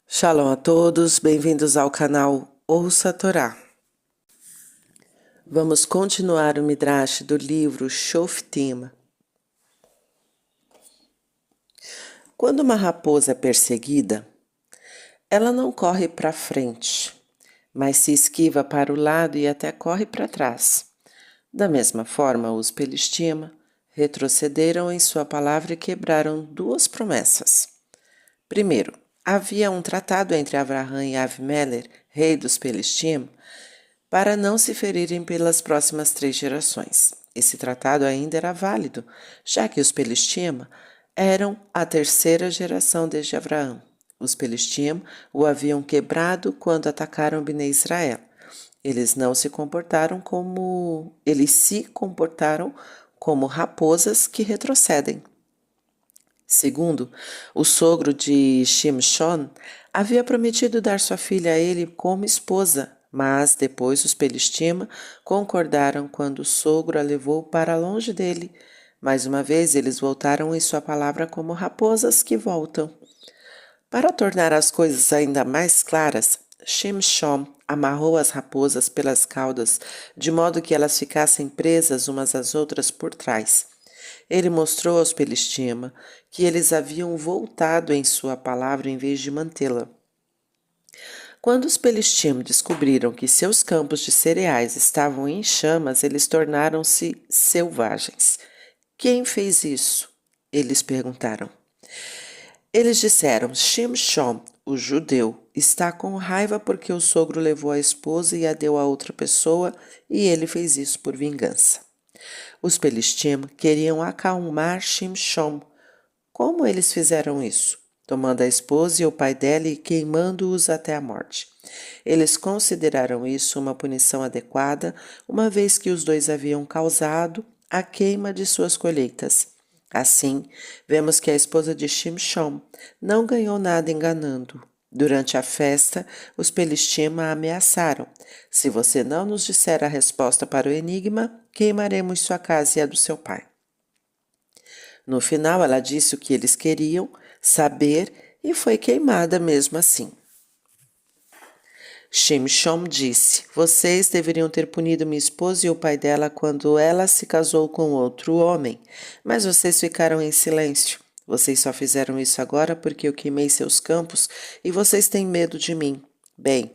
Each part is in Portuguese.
Shalom a todos, bem-vindos ao canal Ouça a Torá. Vamos continuar o Midrash do livro Shoftim. Quando uma raposa é perseguida, ela não corre para frente, mas se esquiva para o lado e até corre para trás. Da mesma forma, os Pelistim retrocederam em sua palavra e quebraram duas promessas. Primeiro, havia um tratado entre Avraham e Avimelech, rei dos Pelistim, para não se ferirem pelas próximas 3 gerações. Esse tratado ainda era válido, já que os Pelistim eram a 3ª geração desde Abraão. Os Pelistim o haviam quebrado quando atacaram Bnei Israel. Eles se comportaram como raposas que retrocedem. Segundo, o sogro de Shimshon havia prometido dar sua filha a ele como esposa, mas depois os Pelistim concordaram quando o sogro a levou para longe dele. Mais uma vez eles voltaram em sua palavra como raposas que voltam. Para tornar as coisas ainda mais claras, Shimshon amarrou as raposas pelas caudas, de modo que elas ficassem presas umas às outras por trás. Ele mostrou aos Pelistim que eles haviam voltado em sua palavra em vez de mantê-la. Quando os Pelistim descobriram que seus campos de cereais estavam em chamas, eles tornaram-se selvagens. Quem fez isso? Eles perguntaram. Eles disseram: Shimshon, o judeu, está com raiva porque o sogro levou a esposa e a deu a outra pessoa e ele fez isso por vingança. Os Pelistim queriam acalmar Shimshon. Como eles fizeram isso? Tomando a esposa e o pai dela e queimando-os até a morte. Eles consideraram isso uma punição adequada, uma vez que os dois haviam causado a queima de suas colheitas. Assim, vemos que a esposa de Shimshon não ganhou nada enganando. Durante a festa, os Pelistim a ameaçaram. Se você não nos disser a resposta para o enigma, queimaremos sua casa e a do seu pai. No final, ela disse o que eles queriam saber e foi queimada mesmo assim. Shimshon disse: Vocês deveriam ter punido minha esposa e o pai dela quando ela se casou com outro homem, mas vocês ficaram em silêncio. Vocês só fizeram isso agora porque eu queimei seus campos e vocês têm medo de mim. Bem,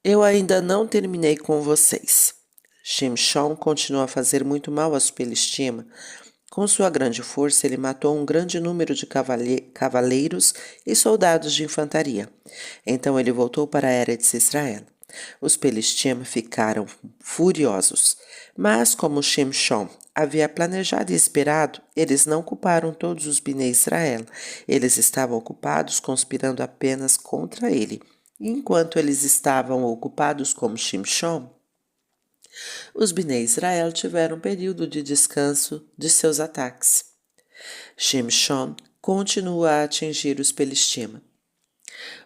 eu ainda não terminei com vocês. Shimshon continuou a fazer muito mal aos Pelistim. Com sua grande força, ele matou um grande número de cavaleiros e soldados de infantaria. Então ele voltou para Eretz Israel. Os Pelistim ficaram furiosos, mas como Shimshon havia planejado e esperado, eles não culparam todos os Bnei Israel. Eles estavam ocupados conspirando apenas contra ele. E enquanto eles estavam ocupados como Shimshon, os Bnei Israel tiveram um período de descanso de seus ataques. Shimshon continua a atingir os Pelistim.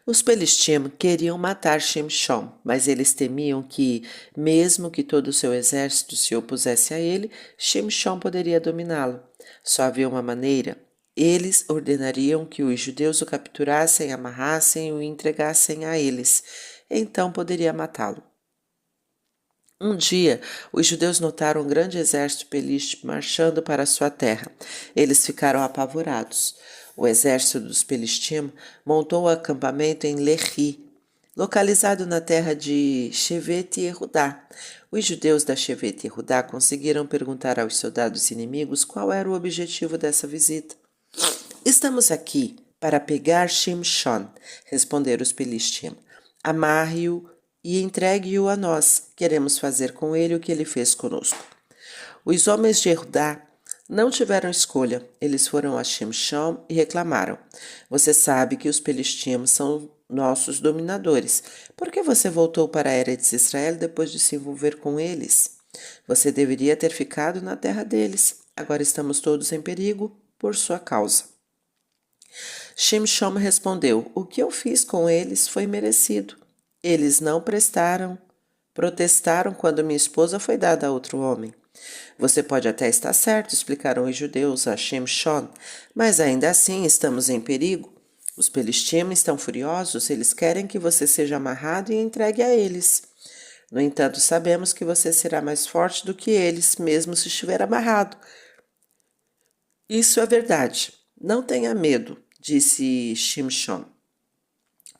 Os Pelistim queriam matar Shimshon, mas eles temiam que, mesmo que todo o seu exército se opusesse a ele, Shimshon poderia dominá-lo. Só havia uma maneira. Eles ordenariam que os judeus o capturassem, amarrassem e o entregassem a eles. Então poderia matá-lo. Um dia, os judeus notaram um grande exército pelístio marchando para sua terra. Eles ficaram apavorados. O exército dos Pelistim montou o acampamento em Lehi, localizado na terra de Shevet Yehudá. Os judeus da Shevet Yehudá conseguiram perguntar aos soldados inimigos qual era o objetivo dessa visita. Estamos aqui para pegar Shimshon, responderam os Pelistim. Amarre-o e entregue-o a nós. Queremos fazer com ele o que ele fez conosco. Os homens de Judá não tiveram escolha. Eles foram a Shimshon e reclamaram. Você sabe que os Pelistim são nossos dominadores. Por que você voltou para Eretz Israel depois de se envolver com eles? Você deveria ter ficado na terra deles. Agora estamos todos em perigo por sua causa. Shimshon respondeu: O que eu fiz com eles foi merecido. Eles não protestaram quando minha esposa foi dada a outro homem. Você pode até estar certo, explicaram os judeus a Shimshon, mas ainda assim estamos em perigo. Os Pelishtim estão furiosos, eles querem que você seja amarrado e entregue a eles. No entanto, sabemos que você será mais forte do que eles, mesmo se estiver amarrado. Isso é verdade. Não tenha medo, disse Shimshon.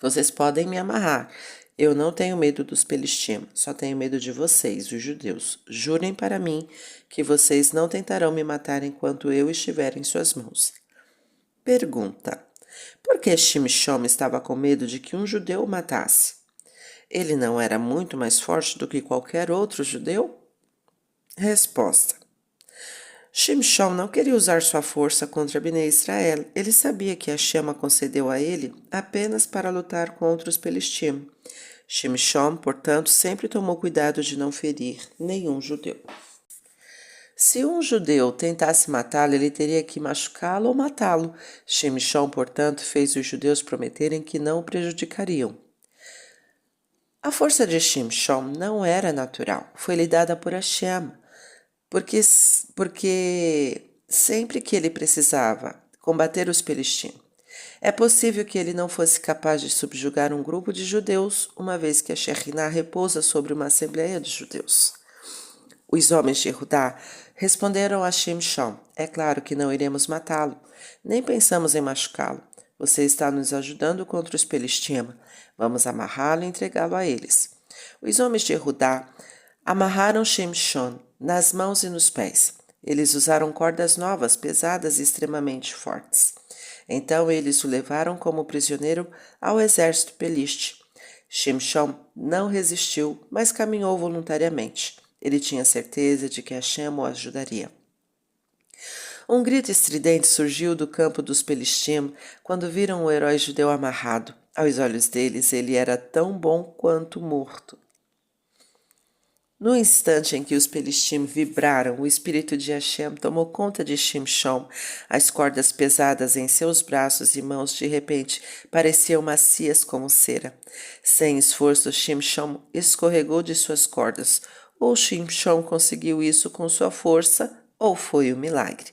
Vocês podem me amarrar. Eu não tenho medo dos Pelishtim, só tenho medo de vocês, os judeus. Jurem para mim que vocês não tentarão me matar enquanto eu estiver em suas mãos. Pergunta: por que Shimshon estava com medo de que um judeu o matasse? Ele não era muito mais forte do que qualquer outro judeu? Resposta: Shimshon não queria usar sua força contra Bnei Israel. Ele sabia que Hashem a concedeu a ele apenas para lutar contra os Pelishtim. Shimshon, portanto, sempre tomou cuidado de não ferir nenhum judeu. Se um judeu tentasse matá-lo, ele teria que machucá-lo ou matá-lo. Shimshon, portanto, fez os judeus prometerem que não o prejudicariam. A força de Shimshon não era natural, foi-lhe dada por Hashem, porque sempre que ele precisava combater os Pelishtim, é possível que ele não fosse capaz de subjugar um grupo de judeus, uma vez que a Shekhinah repousa sobre uma assembleia de judeus. Os homens de Judá responderam a Shimshon: é claro que não iremos matá-lo, nem pensamos em machucá-lo. Você está nos ajudando contra os Pelishtim. Vamos amarrá-lo e entregá-lo a eles. Os homens de Judá amarraram Shimshon nas mãos e nos pés. Eles usaram cordas novas, pesadas e extremamente fortes. Então eles o levaram como prisioneiro ao exército peliste. Shimshon não resistiu, mas caminhou voluntariamente. Ele tinha certeza de que Hashem o ajudaria. Um grito estridente surgiu do campo dos Pelishtim quando viram o herói judeu amarrado. Aos olhos deles, ele era tão bom quanto morto. No instante em que os Pelishtim vibraram, o espírito de Hashem tomou conta de Shimshon. As cordas pesadas em seus braços e mãos de repente pareciam macias como cera. Sem esforço, Shimshon escorregou de suas cordas. Ou Shimshon conseguiu isso com sua força, ou foi um milagre.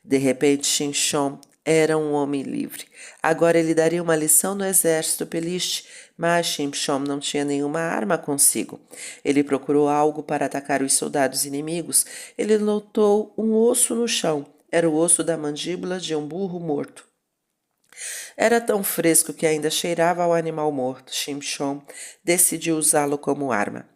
De repente, Shimshon era um homem livre. Agora ele daria uma lição no exército peliste, mas Shimshon não tinha nenhuma arma consigo. Ele procurou algo para atacar os soldados inimigos. Ele notou um osso no chão. Era o osso da mandíbula de um burro morto. Era tão fresco que ainda cheirava ao animal morto. Shimshon decidiu usá-lo como arma.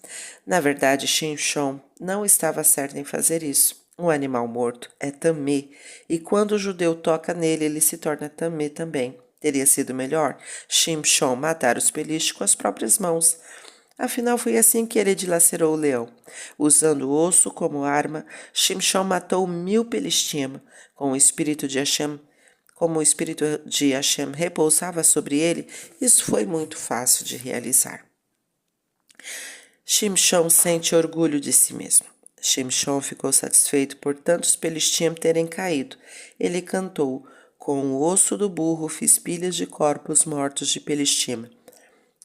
Na verdade, Shimshon não estava certo em fazer isso. Um animal morto é tamê, e quando o judeu toca nele, ele se torna tamê também. Teria sido melhor Shimshon matar os pelishtim com as próprias mãos. Afinal, foi assim que ele dilacerou o leão. Usando o osso como arma, Shimshon matou 1000 pelishtim. Com o espírito de Hashem, como o espírito de Hashem repousava sobre ele, isso foi muito fácil de realizar. Shimshon sente orgulho de si mesmo. Shimshon ficou satisfeito por tantos Pelishtim terem caído. Ele cantou: com o osso do burro fiz pilhas de corpos mortos de Pelishtim.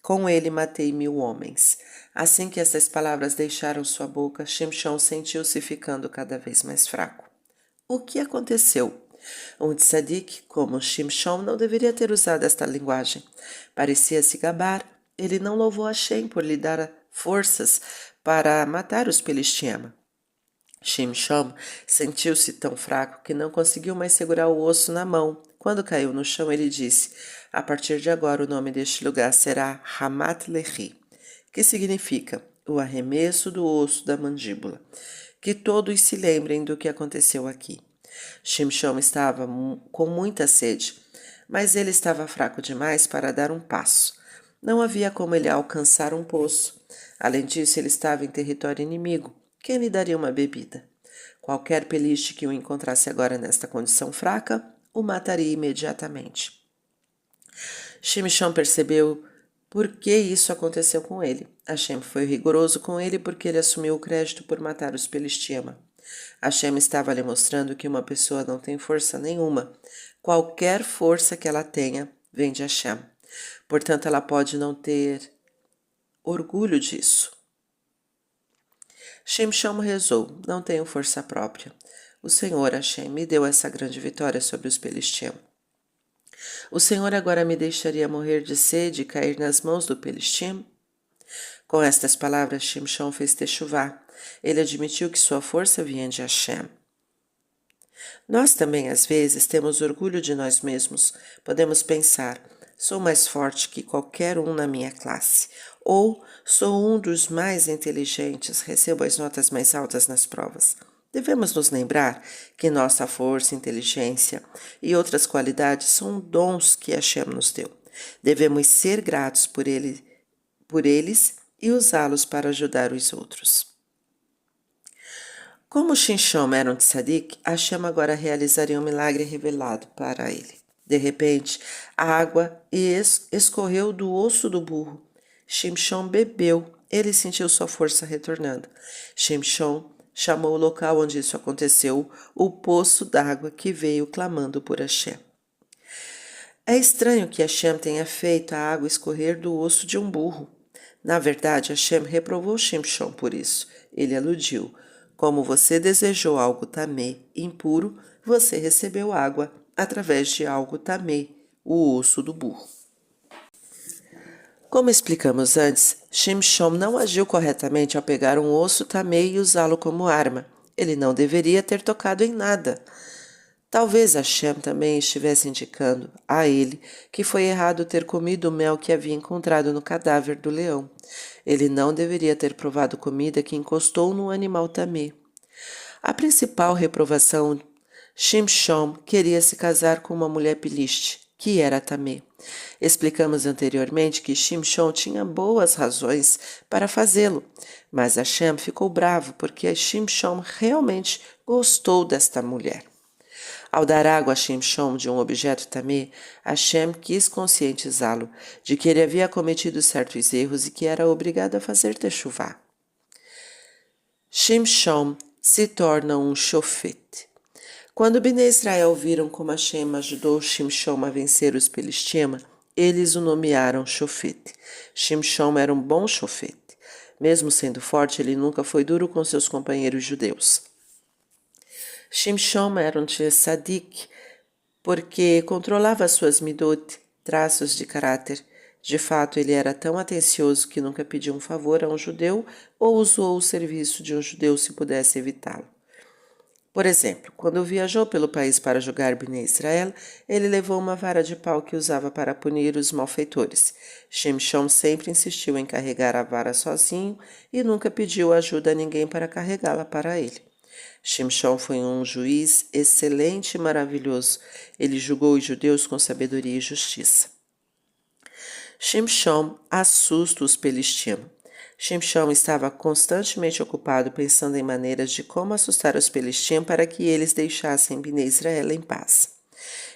Com ele matei 1000 homens. Assim que essas palavras deixaram sua boca, Shimshon sentiu-se ficando cada vez mais fraco. O que aconteceu? Um tzadik, como Shimshon, não deveria ter usado esta linguagem. Parecia se gabar. Ele não louvou Hashem por lhe dar forças para matar os Pelishtim. Shimshon sentiu-se tão fraco que não conseguiu mais segurar o osso na mão. Quando caiu no chão, ele disse: a partir de agora o nome deste lugar será Hamat Lehi, que significa o arremesso do osso da mandíbula. Que todos se lembrem do que aconteceu aqui. Shimshon estava com muita sede, mas ele estava fraco demais para dar um passo. Não havia como ele alcançar um poço. Além disso, ele estava em território inimigo. Quem lhe daria uma bebida? Qualquer peliste que o encontrasse agora nesta condição fraca, o mataria imediatamente. Shimshon percebeu por que isso aconteceu com ele. Hashem foi rigoroso com ele porque ele assumiu o crédito por matar os Pelishtim. Hashem estava lhe mostrando que uma pessoa não tem força nenhuma. Qualquer força que ela tenha vem de Hashem. Portanto, ela pode não ter orgulho disso. Shimshon rezou: não tenho força própria. O Senhor, Hashem, me deu essa grande vitória sobre os Pelishtim. O Senhor agora me deixaria morrer de sede e cair nas mãos do Pelistim? Com estas palavras, Shimshon fez techuvá. Ele admitiu que sua força vinha de Hashem. Nós também, às vezes, temos orgulho de nós mesmos. Podemos pensar, sou mais forte que qualquer um na minha classe. Ou sou um dos mais inteligentes, recebo as notas mais altas nas provas. Devemos nos lembrar que nossa força, inteligência e outras qualidades são dons que Hashem nos deu. Devemos ser gratos por eles e usá-los para ajudar os outros. Como Shimshon era um tzadik, Hashem agora realizaria um milagre revelado para ele. De repente, a água escorreu do osso do burro. Shimshon bebeu, ele sentiu sua força retornando. Shimshon chamou o local onde isso aconteceu o poço d'água que veio clamando por Hashem. É estranho que Hashem tenha feito a água escorrer do osso de um burro. Na verdade, Hashem reprovou Shimshon por isso. Ele aludiu: como você desejou algo tamê, impuro, você recebeu água através de algo tamê, o osso do burro. Como explicamos antes, Shimshon não agiu corretamente ao pegar um osso tamê e usá-lo como arma. Ele não deveria ter tocado em nada. Talvez Hashem também estivesse indicando a ele que foi errado ter comido o mel que havia encontrado no cadáver do leão. Ele não deveria ter provado comida que encostou no animal tamê. A principal reprovação, Shimshon queria se casar com uma mulher piliste, que era tamê. Explicamos anteriormente que Shimshon tinha boas razões para fazê-lo, mas Hashem ficou bravo porque Shimshon realmente gostou desta mulher. Ao dar água a Shimshon de um objeto tamê, Hashem quis conscientizá-lo de que ele havia cometido certos erros e que era obrigado a fazer techuvá. Shimshon se torna um shofet. Quando Bnei Israel viram como Hashem ajudou Shimshon a vencer os Pelistima, eles o nomearam shofet. Shimshon era um bom shofet. Mesmo sendo forte, ele nunca foi duro com seus companheiros judeus. Shimshon era um tzadik porque controlava suas midot, traços de caráter. De fato, ele era tão atencioso que nunca pediu um favor a um judeu ou usou o serviço de um judeu se pudesse evitá-lo. Por exemplo, quando viajou pelo país para julgar Bnei Israel, ele levou uma vara de pau que usava para punir os malfeitores. Shimshon sempre insistiu em carregar a vara sozinho e nunca pediu ajuda a ninguém para carregá-la para ele. Shimshon foi um juiz excelente e maravilhoso. Ele julgou os judeus com sabedoria e justiça. Shimshon assusta os Pelistim. Shimshon estava constantemente ocupado pensando em maneiras de como assustar os Pelistim para que eles deixassem Bnei Israel em paz.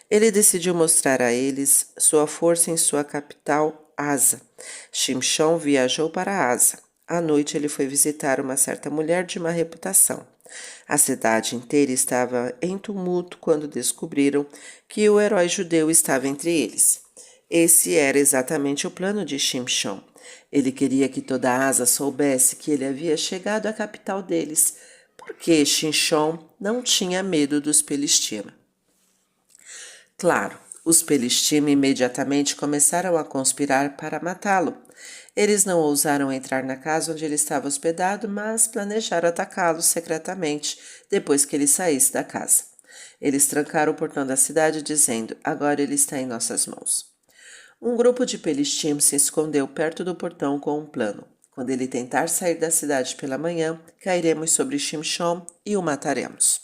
Ele decidiu mostrar a eles sua força em sua capital, Asa. Shimshon viajou para Asa. À noite ele foi visitar uma certa mulher de má reputação. A cidade inteira estava em tumulto quando descobriram que o herói judeu estava entre eles. Esse era exatamente o plano de Shimshon. Ele queria que toda Asa soubesse que ele havia chegado à capital deles, porque Shimshon não tinha medo dos Pelistim. Claro, os Pelistim imediatamente começaram a conspirar para matá-lo. Eles não ousaram entrar na casa onde ele estava hospedado, mas planejaram atacá-lo secretamente depois que ele saísse da casa. Eles trancaram o portão da cidade dizendo: agora ele está em nossas mãos. Um grupo de Pelistim se escondeu perto do portão com um plano. Quando ele tentar sair da cidade pela manhã, cairemos sobre Shimshon e o mataremos.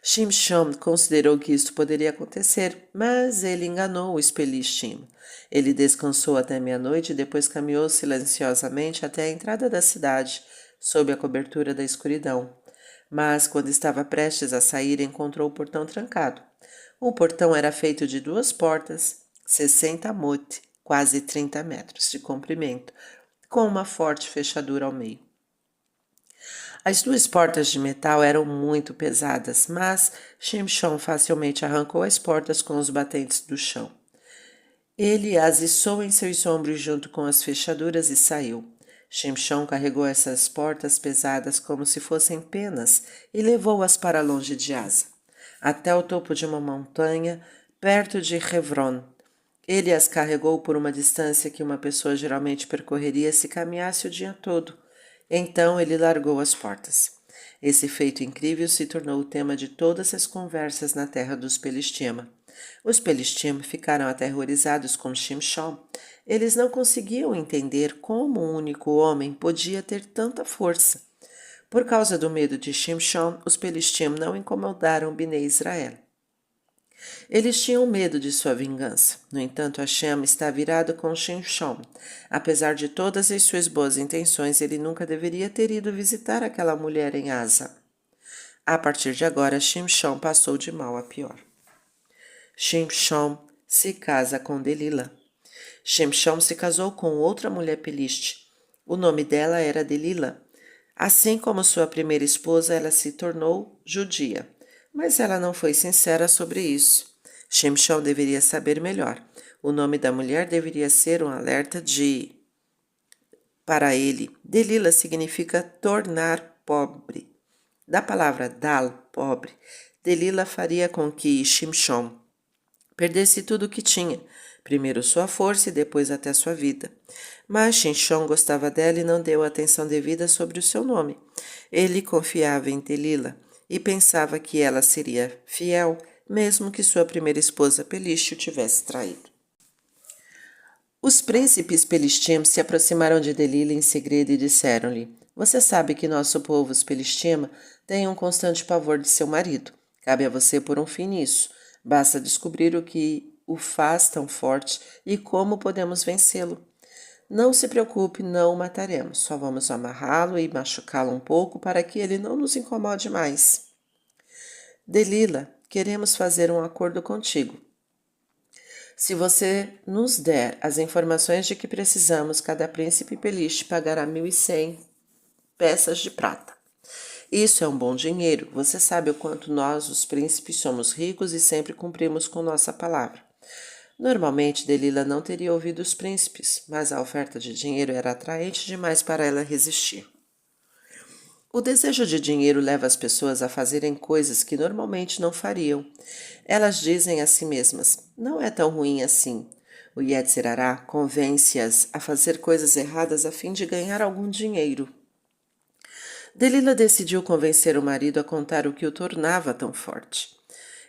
Shimshon considerou que isto poderia acontecer, mas ele enganou os Pelistim. Ele descansou até meia-noite e depois caminhou silenciosamente até a entrada da cidade, sob a cobertura da escuridão. Mas, quando estava prestes a sair, encontrou o portão trancado. O portão era feito de 2 portas, 60 amot, quase 30 metros de comprimento, com uma forte fechadura ao meio. As 2 portas de metal eram muito pesadas, mas Shimshon facilmente arrancou as portas com os batentes do chão. Ele as içou em seus ombros junto com as fechaduras e saiu. Shimshon carregou essas portas pesadas como se fossem penas e levou-as para longe de Asa, até o topo de uma montanha perto de Hebron. Ele as carregou por uma distância que uma pessoa geralmente percorreria se caminhasse o dia todo. Então ele largou as portas. Esse feito incrível se tornou o tema de todas as conversas na terra dos Pelishtima. Os Pelishtim ficaram aterrorizados com Shimshon. Eles não conseguiam entender como um único homem podia ter tanta força. Por causa do medo de Shimshon, os Pelishtim não incomodaram Bnei Israel. Eles tinham medo de sua vingança. No entanto, Hashem está virado com Shimshon. Apesar de todas as suas boas intenções, ele nunca deveria ter ido visitar aquela mulher em Asa. A partir de agora, Shimshon passou de mal a pior. Shimshon se casa com Delila. Shimshon se casou com outra mulher peliste. O nome dela era Delila. Assim como sua primeira esposa, ela se tornou judia. Mas ela não foi sincera sobre isso. Shimshon deveria saber melhor. O nome da mulher deveria ser um alerta para ele. Delila significa tornar pobre. Da palavra dal, pobre, Delila faria com que Shimshon perdesse tudo o que tinha, primeiro sua força e depois até sua vida. Mas Shimshon gostava dela e não deu atenção devida sobre o seu nome. Ele confiava em Delila e pensava que ela seria fiel, mesmo que sua primeira esposa Peliste o tivesse traído. Os príncipes Pelishtim se aproximaram de Delila em segredo e disseram-lhe: Você sabe que nosso povo, os Pelishtim, tem um constante pavor de seu marido. Cabe a você pôr um fim nisso. Basta descobrir o que o faz tão forte e como podemos vencê-lo. Não se preocupe, não o mataremos. Só vamos amarrá-lo e machucá-lo um pouco para que ele não nos incomode mais. Delila, queremos fazer um acordo contigo. Se você nos der as informações de que precisamos, cada príncipe peliste pagará 1.100 peças de prata. Isso é um bom dinheiro. Você sabe o quanto nós, os príncipes, somos ricos e sempre cumprimos com nossa palavra. Normalmente, Delila não teria ouvido os príncipes, mas a oferta de dinheiro era atraente demais para ela resistir. O desejo de dinheiro leva as pessoas a fazerem coisas que normalmente não fariam. Elas dizem a si mesmas, não é tão ruim assim. O Yetzer Hará convence-as a fazer coisas erradas a fim de ganhar algum dinheiro. Delila decidiu convencer o marido a contar o que o tornava tão forte.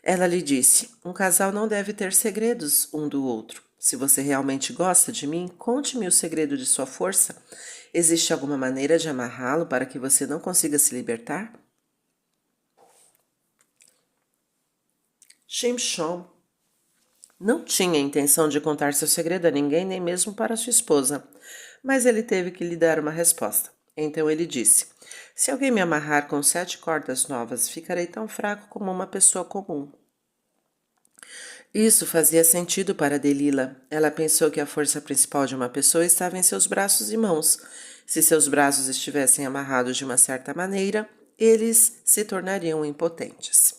Ela lhe disse, um casal não deve ter segredos um do outro. Se você realmente gosta de mim, conte-me o segredo de sua força. Existe alguma maneira de amarrá-lo para que você não consiga se libertar? Shimshon não tinha intenção de contar seu segredo a ninguém, nem mesmo para sua esposa, mas ele teve que lhe dar uma resposta. Então ele disse, se alguém me amarrar com 7 cordas novas, ficarei tão fraco como uma pessoa comum. Isso fazia sentido para Delila. Ela pensou que a força principal de uma pessoa estava em seus braços e mãos. Se seus braços estivessem amarrados de uma certa maneira, eles se tornariam impotentes.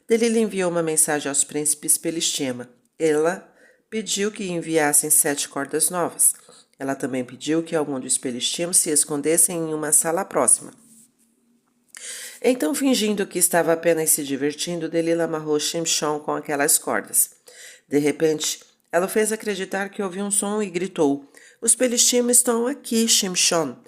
Delila enviou uma mensagem aos príncipes Pelishtima. Ela pediu que enviassem 7 cordas novas. Ela também pediu que algum dos Pelishtim se escondessem em uma sala próxima. Então, fingindo que estava apenas se divertindo, Delila amarrou Shimshon com aquelas cordas. De repente, ela o fez acreditar que ouviu um som e gritou, os Pelishtim estão aqui, Shimshon.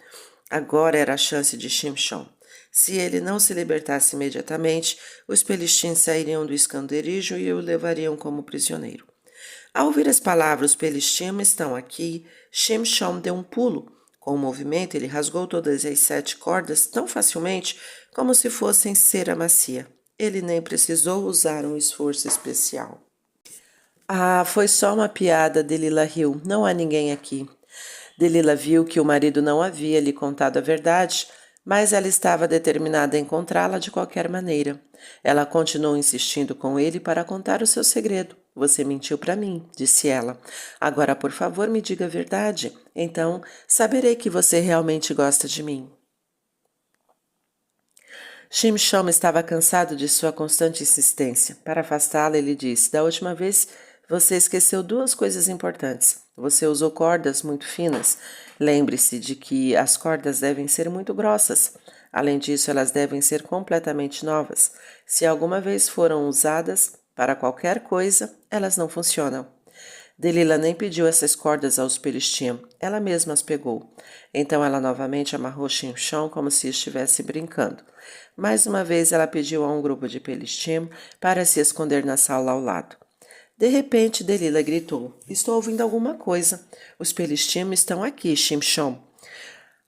Agora era a chance de Shimshon. Se ele não se libertasse imediatamente, os Pelishtim sairiam do esconderijo e o levariam como prisioneiro. Ao ouvir as palavras, os Pelishtim estão aqui, Shimshon deu um pulo. Com o movimento, ele rasgou todas as 7 cordas tão facilmente como se fossem cera macia. Ele nem precisou usar um esforço especial. Ah, foi só uma piada, Delila riu. Não há ninguém aqui. Delila viu que o marido não havia lhe contado a verdade, mas ela estava determinada a encontrá-la de qualquer maneira. Ela continuou insistindo com ele para contar o seu segredo. Você mentiu para mim, disse ela. Agora, por favor, me diga a verdade. Então, saberei que você realmente gosta de mim. Shimshon estava cansado de sua constante insistência. Para afastá-la, ele disse, da última vez você esqueceu 2 coisas importantes. Você usou cordas muito finas. Lembre-se de que as cordas devem ser muito grossas. Além disso, elas devem ser completamente novas. Se alguma vez foram usadas, Para qualquer coisa, elas não funcionam. Delila nem pediu essas cordas aos Pelishtim, ela mesma as pegou. Então ela novamente amarrou Shimshon como se estivesse brincando. Mais uma vez ela pediu a um grupo de Pelishtim para se esconder na sala ao lado. De repente Delila gritou: "Estou ouvindo alguma coisa. Os Pelishtim estão aqui, Shimshon."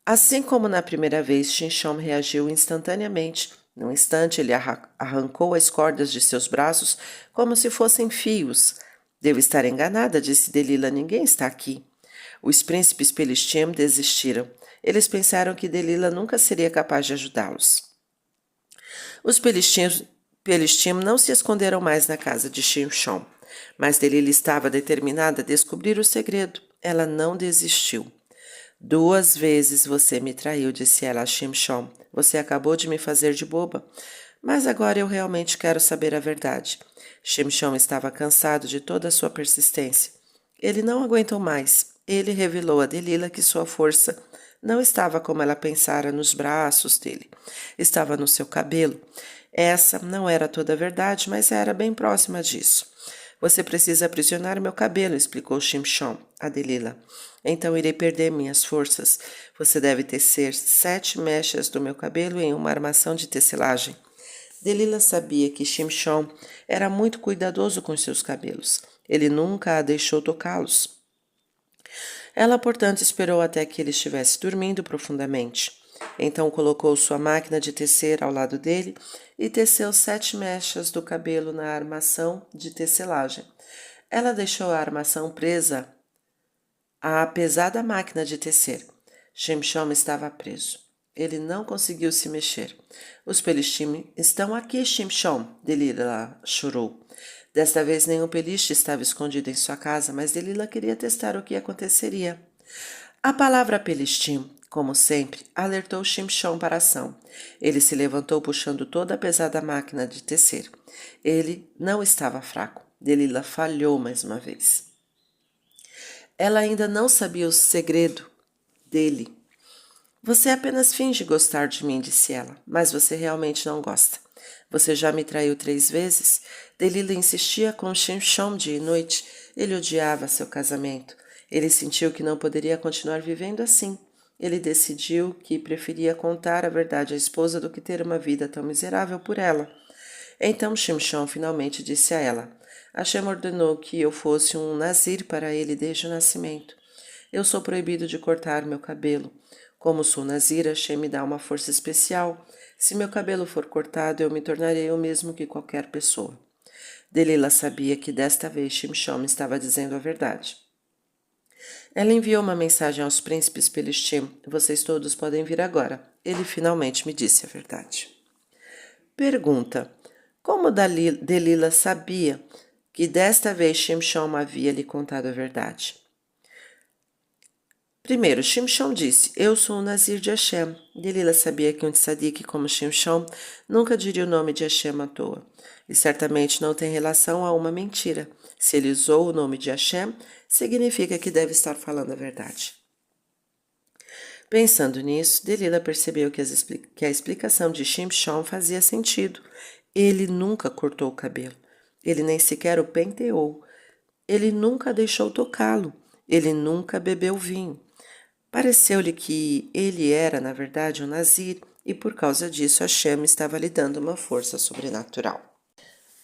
Assim como na primeira vez, Shimshon reagiu instantaneamente. Num instante, ele arrancou as cordas de seus braços como se fossem fios. Devo estar enganada, disse Delila. Ninguém está aqui. Os príncipes Pelishtim desistiram. Eles pensaram que Delila nunca seria capaz de ajudá-los. Os Pelishtim não se esconderam mais na casa de Shimshon, mas Delila estava determinada a descobrir o segredo. Ela não desistiu. 2 vezes você me traiu, disse ela a Shimshon. Você acabou de me fazer de boba. Mas agora eu realmente quero saber a verdade. Shimshon estava cansado de toda a sua persistência. Ele não aguentou mais. Ele revelou a Delila que sua força não estava como ela pensara nos braços dele. Estava no seu cabelo. Essa não era toda a verdade, mas era bem próxima disso. Você precisa aprisionar meu cabelo, explicou Shimshon a Delila. Então irei perder minhas forças. Você deve tecer 7 mechas do meu cabelo em uma armação de tecelagem. Delila sabia que Shimshon era muito cuidadoso com seus cabelos. Ele nunca a deixou tocá-los. Ela, portanto, esperou até que ele estivesse dormindo profundamente. Então colocou sua máquina de tecer ao lado dele e teceu 7 mechas do cabelo na armação de tecelagem. Ela deixou a armação presa à pesada máquina de tecer. Shimshon estava preso. Ele não conseguiu se mexer. Os Pelishtim estão aqui, Shimshon, Delila chorou. Desta vez nenhum Pelish estava escondido em sua casa, mas Delila queria testar o que aconteceria. A palavra Pelishtim, como sempre, alertou Shimshon para a ação. Ele se levantou puxando toda a pesada máquina de tecer. Ele não estava fraco. Delila falhou mais uma vez. Ela ainda não sabia o segredo dele. Você apenas finge gostar de mim, disse ela, mas você realmente não gosta. Você já me traiu 3 vezes? Delila insistia com Shimshon dia e noite. Ele odiava seu casamento. Ele sentiu que não poderia continuar vivendo assim. Ele decidiu que preferia contar a verdade à esposa do que ter uma vida tão miserável por ela. Então Shimshon finalmente disse a ela: Hashem ordenou que eu fosse um nazir para ele desde o nascimento. Eu sou proibido de cortar meu cabelo. Como sou nazir, Hashem me dá uma força especial. Se meu cabelo for cortado, eu me tornarei o mesmo que qualquer pessoa. Delila sabia que desta vez Shimshon estava dizendo a verdade. Ela enviou uma mensagem aos príncipes Pelishtim. Vocês todos podem vir agora. Ele finalmente me disse a verdade. Pergunta: como Delila sabia que desta vez Shimshon havia lhe contado a verdade? Primeiro, Shimshon disse: Eu sou um nazir de Hashem. Delila sabia que um tzadik como Shimshon nunca diria o nome de Hashem à toa. E certamente não tem relação a uma mentira. Se ele usou o nome de Hashem, significa que deve estar falando a verdade. Pensando nisso, Delila percebeu que a explicação de Shimshon fazia sentido. Ele nunca cortou o cabelo. Ele nem sequer o penteou. Ele nunca deixou tocá-lo. Ele nunca bebeu vinho. Pareceu-lhe que ele era, na verdade, um nazir e por causa disso Hashem estava lhe dando uma força sobrenatural.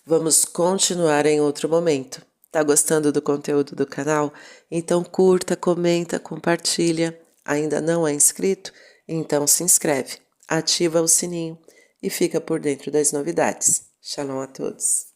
Vamos continuar em outro momento. Tá gostando do conteúdo do canal? Então curta, comenta, compartilha. Ainda não é inscrito? Então se inscreve, ativa o sininho e fica por dentro das novidades. Shalom a todos.